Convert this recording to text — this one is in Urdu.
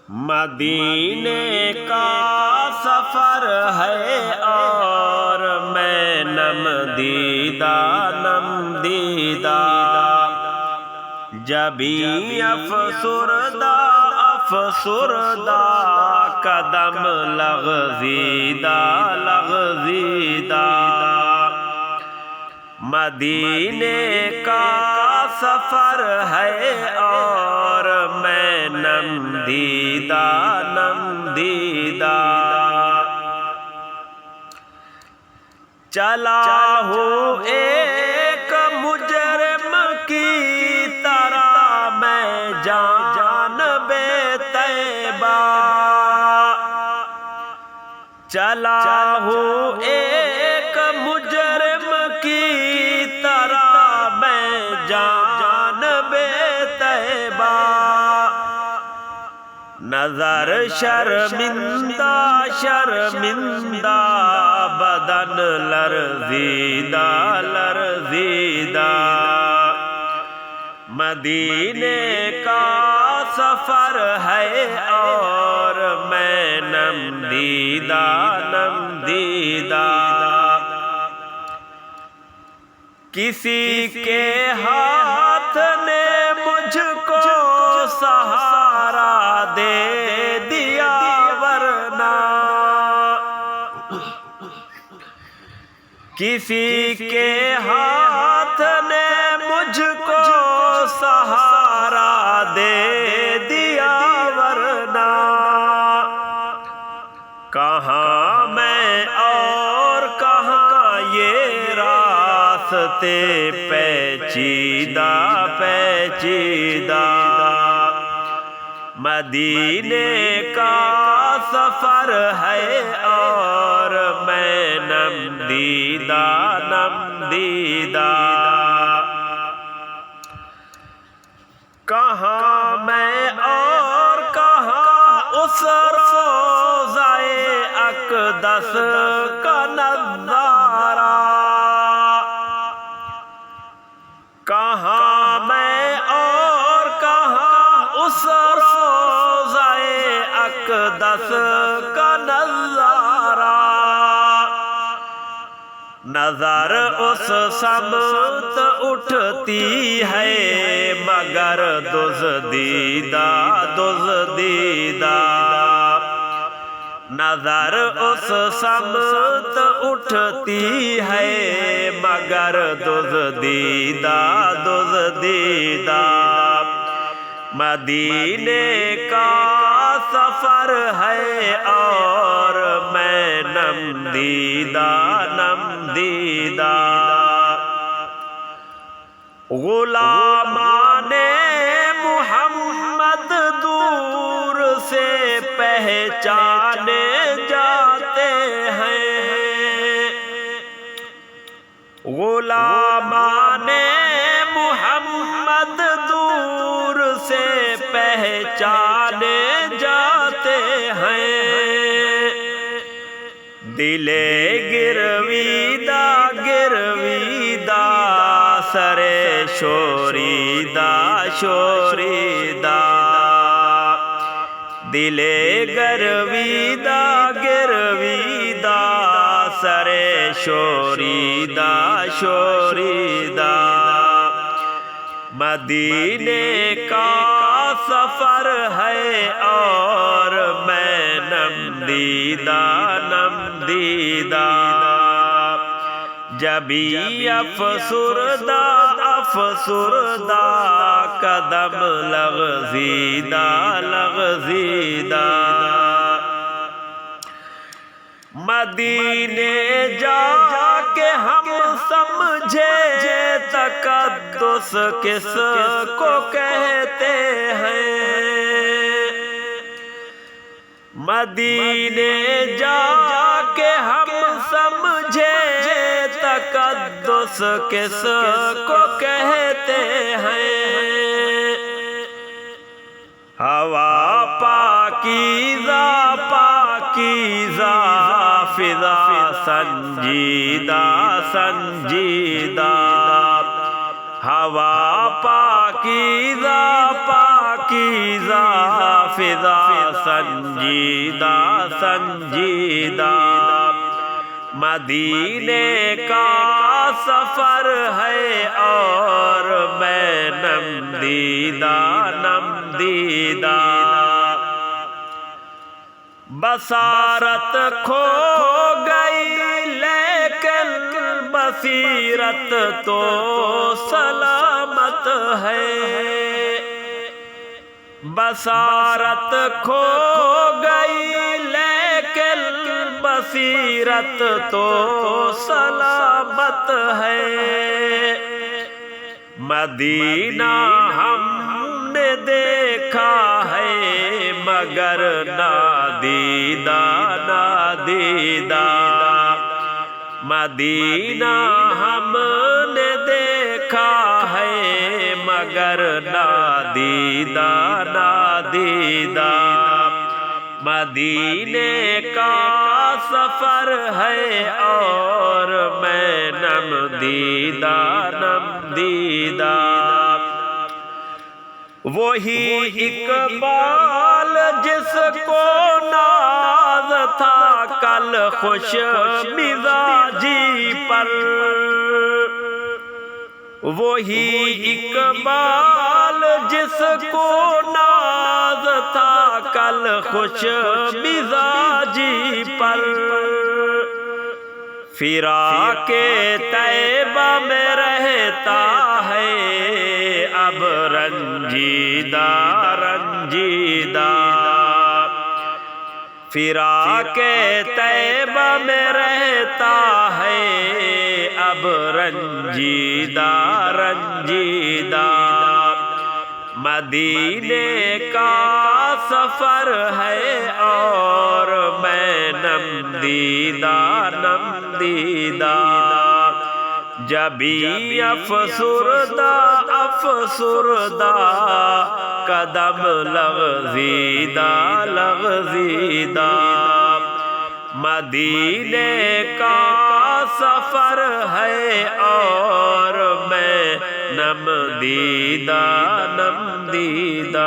مدینے کا سفر ہے اور میں نم دیدہ جبیں افسردہ قدم لغزیدہ مدینے کا سفر ہے اور میں نم دیدہ چلا ہوں ایک مجرم کی طرح میں جانب طیبہ چلا ہوں ایک مجرم کی طرح میں جانب طیبہ نظر شرمندہ بدن لرزیدہ مدینے کا سفر ہے اور میں نم دیدہ کسی کے ہاتھ نے مجھ کو سہارا دے دیا ورنہ کسی کے ہاتھ نے مجھ کو سہارا دے دیا ورنہ کہاں میں اور کہاں یہ راستے پیچیدہ مدینے کا سفر ہے اور میں نم دیدہ کہاں میں اور کہاں اس روضۂ اقدس کا نظارہ کہاں میں اور کہاں اس روضۂ اقدس کا نظارہ نظر اس سمت اٹھتی ہے مگر دزدیدہ نظر اس سمت اٹھتی ہے مگر دزدیدہ مدینے کا سفر ہے اور میں نم دیدہ غلامان محمد دور سے پہچانے جاتے ہیں غلامان محمد دور سے پہچانے جاتے ہیں دل گرویدہ سرے شوریدہ دل گرویدہ سرے شوریدہ مدینے کا سفر ہے اور میں نم دیدہ جبیں افسردہ قدم لغزیدہ مدینے جا کے ہم سمجھے تقدس کس کو کہتے ہیں مدینے جا کے ہم سمجھے تقدس کس کو کہتے ہیں ہوا پاکیزہ فضا سنجیدہ ہوا پاکیزہ پاکیزہ فضا سنجیدہ سنجیدہ، مدینے کا سفر ہے اور میں نم دیدہ نم دیدہ، بصارت کھو گئی لیکن بصیرت تو سلامت ہے، بصارت کھو گئی لیکن بصیرت تو سلامت ہے، مدینہ ہم نے دیکھا ہے مگر نادیدہ نادیدہ، مدینہ ہم نے دیکھا ہے مگر نادیدہ نادیدہ، مدینے کا سفر ہے اور میں نم دیدہ نم دیدہ، وہی اقبال جس کو ناز تھا کل خوش مزاجی پر، وہی اقبال جس کو ناز تھا کل خوش مزاجی پر، فراق طیبہ میں رہتا ہے اب رنجیدہ رنجیدہ، فراق طیبہ میں رہتا ہے اب رنجیدہ رنجیدہ، مدینے کا سفر ہے اور میں نم دیدہ نم دیدہ، جبھی افسردہ افسردہ قدم لغزیدہ لغزیدہ، مدینے کا سفر ہے اور میں نم دیدہ نم دیدہ۔